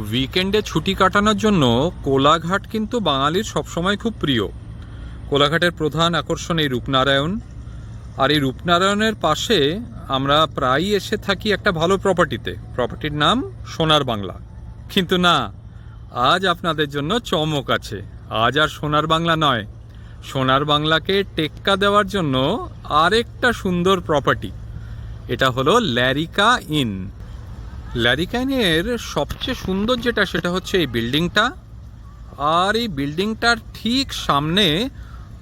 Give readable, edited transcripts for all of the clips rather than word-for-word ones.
উইকেন্ডে ছুটি কাটানোর জন্য কোলাঘাট কিন্তু বাঙালির সবসময় খুব প্রিয়। কোলাঘাটের প্রধান আকর্ষণ এই রূপনারায়ণ, আর এই রূপনারায়ণের পাশে আমরা প্রায়ই এসে থাকি একটা ভালো প্রপার্টির নাম সোনার বাংলা। কিন্তু না, আজ আপনাদের জন্য চমক আছে। আজ আর সোনার বাংলা নয়, সোনার বাংলাকে টেক্কা দেওয়ার জন্য আরেকটা সুন্দর প্রপার্টি। এটা হলো ল্যারিকা ইন। ল্যারিকাইনের সবচেয়ে সুন্দর যেটা সেটা হচ্ছে এই বিল্ডিংটা, আর এই বিল্ডিংটার ঠিক সামনে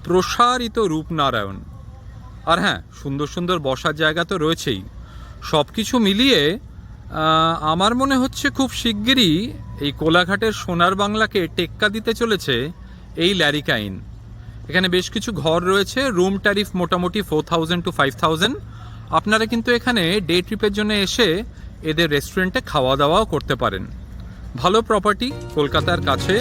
প্রসারিত রূপনারায়ণ। আর হ্যাঁ, সুন্দর সুন্দর বসার জায়গা তো রয়েছেই। সব কিছু মিলিয়ে আমার মনে হচ্ছে খুব শিগগিরই এই কোলাঘাটের সোনার বাংলাকে টেক্কা দিতে চলেছে এই ল্যারিকাইন। এখানে বেশ কিছু ঘর রয়েছে, রুম ট্যারিফ মোটামুটি 4000 to 5000। আপনারা কিন্তু এখানে ডে ট্রিপের জন্য এসে এদের রেস্টুরেন্টে খাওয়া দাওয়াও করতে পারেন। ভালো প্রপার্টি, কলকাতার কাছে।